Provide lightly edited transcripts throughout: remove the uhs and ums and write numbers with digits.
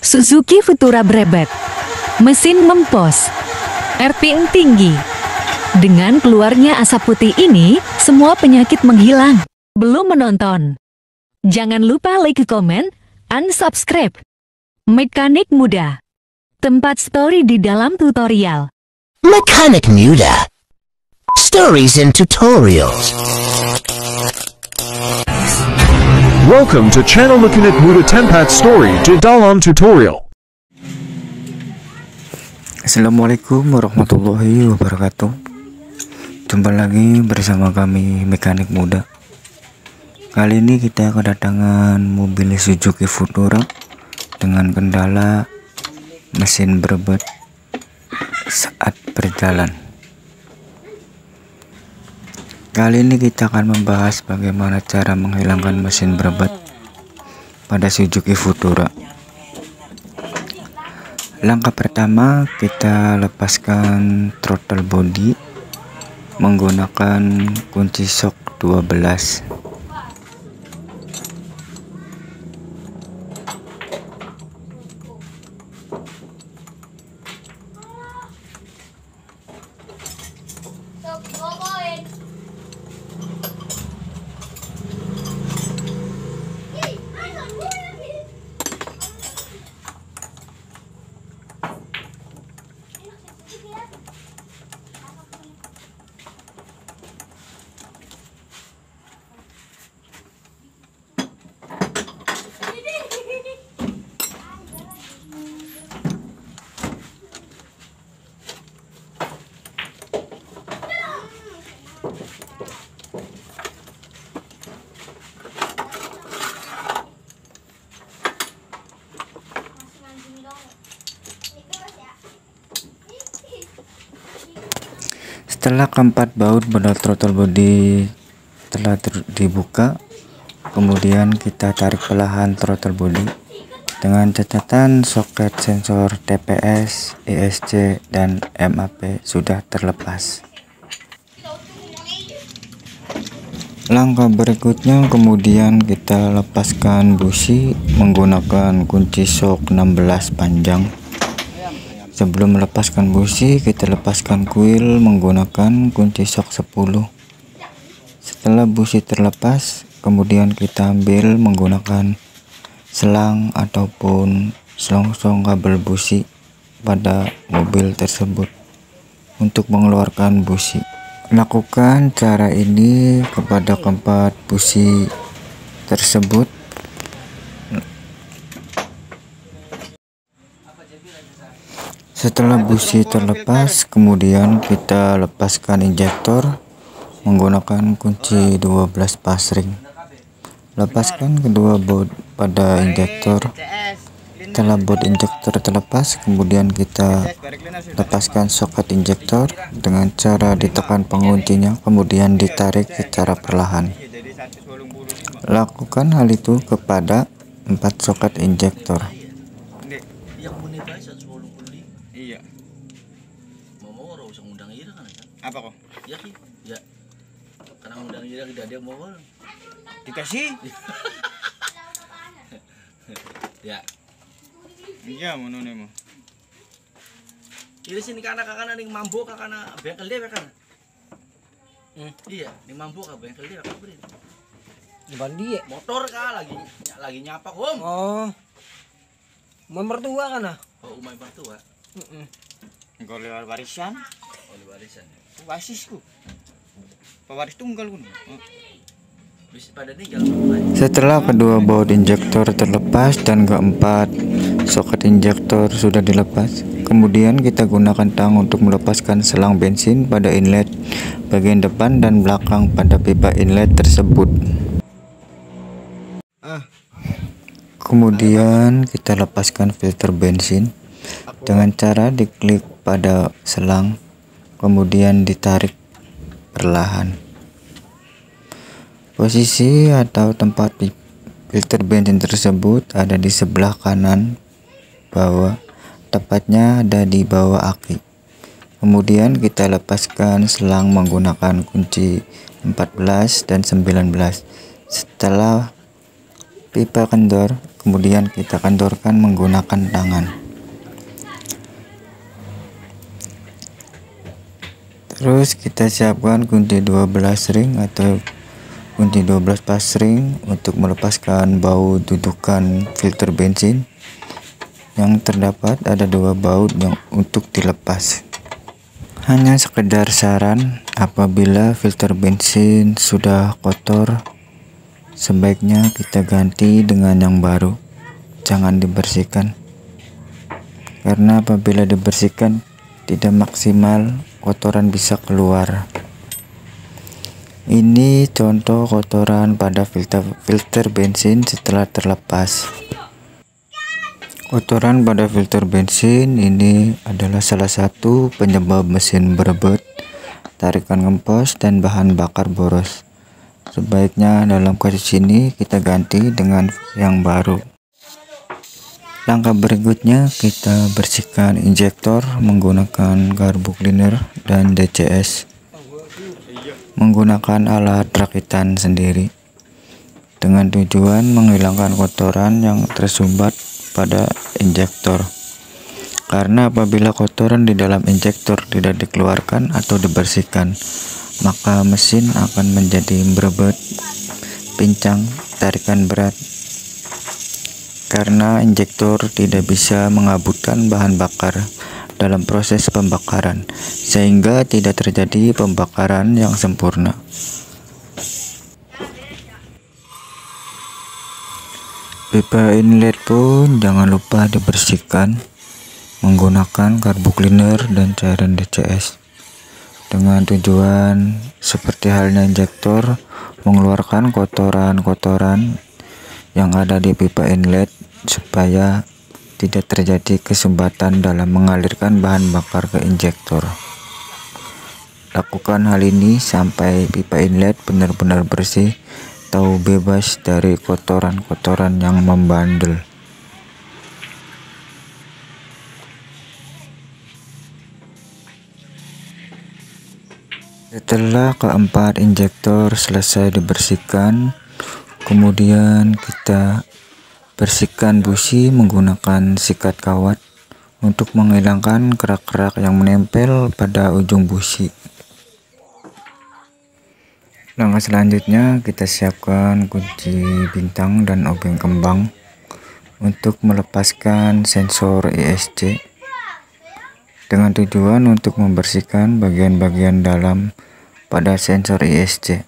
Suzuki Futura Brevet. Mesin mempos. RPM tinggi. Dengan keluarnya asap putih ini, semua penyakit menghilang. Belum menonton? Jangan lupa like, komen, unsubscribe. Mekanik muda. Tempat story di dalam tutorial. Mekanik muda. Stories and tutorials. Welcome to channel Mekanik Muda Tempat Story di dalam tutorial. Assalamualaikum warahmatullahi wabarakatuh. Jumpa lagi bersama kami Mekanik Muda. Kali ini kita kedatangan mobil Suzuki Futura dengan kendala mesin berebut saat berjalan. Kali ini kita akan membahas bagaimana cara menghilangkan mesin berebut pada Suzuki Futura. Langkah pertama, kita lepaskan throttle body menggunakan kunci shock 12. Setelah keempat baut pada throttle body telah dibuka, kemudian kita tarik perlahan throttle body dengan catatan soket sensor TPS, ESC, dan MAP sudah terlepas. Langkah berikutnya, kemudian kita lepaskan busi menggunakan kunci shock 16 panjang. Sebelum melepaskan busi, kita lepaskan kuil menggunakan kunci shock 10. Setelah busi terlepas, kemudian kita ambil menggunakan selang ataupun selongsong kabel busi pada mobil tersebut untuk mengeluarkan busi. Lakukan cara ini kepada keempat busi tersebut. Setelah busi terlepas, kemudian kita lepaskan injektor menggunakan kunci 12 passring. Lepaskan kedua baut pada injektor. Setelah baut injektor terlepas, kemudian kita lepaskan soket injektor dengan cara ditekan penguncinya, kemudian ditarik secara perlahan. Lakukan hal itu kepada 4 soket injektor. Iya. Mau ora usah ngundang ira kan? Apa kok? Ya ki. Ya. Karena ngundang ira tidak ada mau. Dikasih. Ya. Iya mono nemo. Ira sini kana kakana ning mambo kakana bengkel dia kan. Iya, ning mambo ka bengkel dia kan beri. Di bandi motor ka lagi nyapa om. Oh. Umay mertua kan ah? Oh, umay mertua. Engkau lewat warisan? Oh, lewat warisan. Wasisku. Pewaris tunggal kun. Setelah kedua baut injektor terlepas dan keempat soket injektor sudah dilepas, kemudian kita gunakan tang untuk melepaskan selang bensin pada inlet bagian depan dan belakang pada pipa inlet tersebut. Kemudian kita lepaskan filter bensin dengan cara diklik pada selang, kemudian ditarik perlahan. Posisi atau tempat filter bensin tersebut ada di sebelah kanan bawah, tepatnya ada di bawah aki. Kemudian kita lepaskan selang menggunakan kunci 14 dan 19. Setelah pipa kendor, kemudian kita kendorkan menggunakan tangan. Terus kita siapkan kunci 12 ring atau kunci 12 passring untuk melepaskan baut dudukan filter bensin. Yang terdapat ada 2 baut yang untuk dilepas. Hanya sekedar saran, apabila filter bensin sudah kotor, sebaiknya kita ganti dengan yang baru. Jangan dibersihkan, karena apabila dibersihkan tidak maksimal, kotoran bisa keluar. Ini contoh kotoran pada filter bensin setelah terlepas. Kotoran pada filter bensin ini adalah salah satu penyebab mesin berebut, tarikan ngempos, dan bahan bakar boros. Sebaiknya dalam kasus ini kita ganti dengan yang baru. Langkah berikutnya kita bersihkan injektor menggunakan carbo cleaner dan DCS menggunakan alat rakitan sendiri, dengan tujuan menghilangkan kotoran yang tersumbat pada injektor. Karena apabila kotoran di dalam injektor tidak dikeluarkan atau dibersihkan, maka mesin akan menjadi berebut, pincang, tarikan berat. Karena injektor tidak bisa mengabutkan bahan bakar dalam proses pembakaran, sehingga tidak terjadi pembakaran yang sempurna. Pipa inlet pun jangan lupa dibersihkan menggunakan carbo cleaner dan cairan DCS, dengan tujuan seperti halnya injektor mengeluarkan kotoran-kotoran yang ada di pipa inlet supaya tidak terjadi kesumbatan dalam mengalirkan bahan bakar ke injektor. Lakukan hal ini sampai pipa inlet benar-benar bersih atau bebas dari kotoran-kotoran yang membandel. Setelah keempat injektor selesai dibersihkan, kemudian kita bersihkan busi menggunakan sikat kawat untuk menghilangkan kerak-kerak yang menempel pada ujung busi. Langkah selanjutnya kita siapkan kunci bintang dan obeng kembang untuk melepaskan sensor ESC, dengan tujuan untuk membersihkan bagian-bagian dalam pada sensor ESC.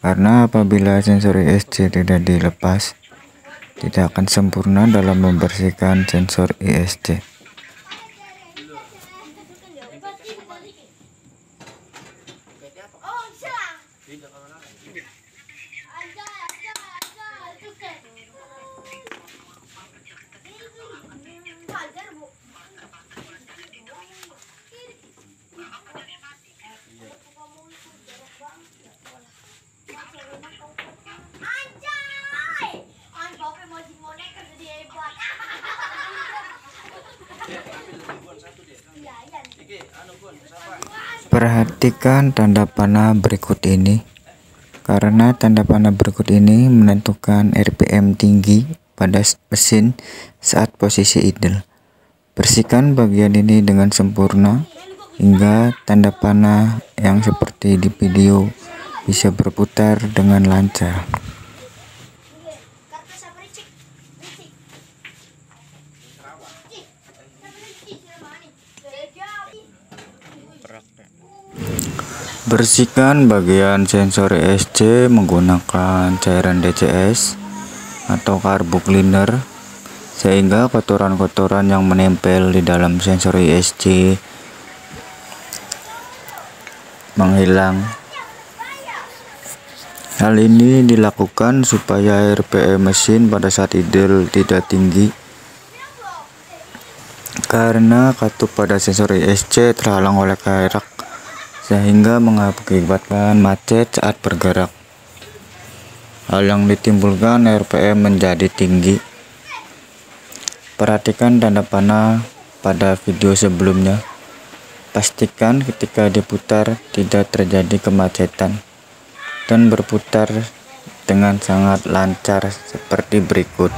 Karena apabila sensor ESC tidak dilepas, tidak akan sempurna dalam membersihkan sensor ESC. Perhatikan tanda panah berikut ini, karena tanda panah berikut ini menentukan RPM tinggi pada mesin saat posisi idle. Bersihkan bagian ini dengan sempurna hingga tanda panah yang seperti di video bisa berputar dengan lancar. Bersihkan bagian sensor ESC menggunakan cairan DCS atau carbo cleaner sehingga kotoran-kotoran yang menempel di dalam sensor ESC menghilang. Hal ini dilakukan supaya RPM mesin pada saat idle tidak tinggi, karena katup pada sensor ESC terhalang oleh kerak sehingga mengakibatkan macet saat bergerak. Hal yang ditimbulkan RPM menjadi tinggi. Perhatikan tanda panah pada video sebelumnya. Pastikan ketika diputar tidak terjadi kemacetan dan berputar dengan sangat lancar seperti berikut.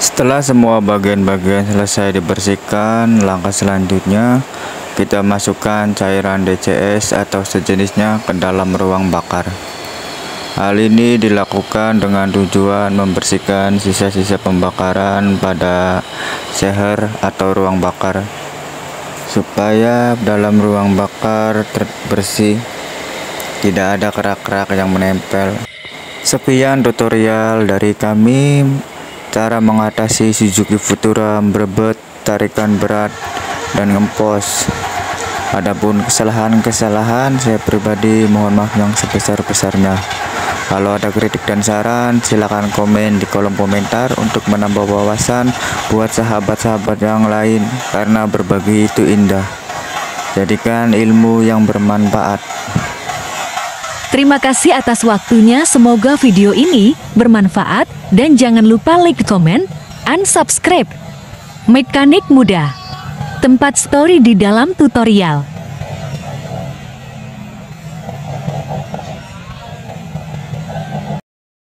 Setelah semua bagian-bagian selesai dibersihkan, langkah selanjutnya kita masukkan cairan DCS atau sejenisnya ke dalam ruang bakar. Hal ini dilakukan dengan tujuan membersihkan sisa-sisa pembakaran pada seher atau ruang bakar, supaya dalam ruang bakar bersih, tidak ada kerak-kerak yang menempel. Sekian tutorial dari kami, cara mengatasi Suzuki Futura berbet, tarikan berat, dan ngempos. Adapun kesalahan-kesalahan, saya pribadi mohon maaf yang sebesar-besarnya. Kalau ada kritik dan saran, silakan komen di kolom komentar untuk menambah wawasan buat sahabat-sahabat yang lain, karena berbagi itu indah. Jadikan ilmu yang bermanfaat. Terima kasih atas waktunya, semoga video ini bermanfaat dan jangan lupa like, komen, and subscribe. Mekanik Muda, tempat story di dalam tutorial.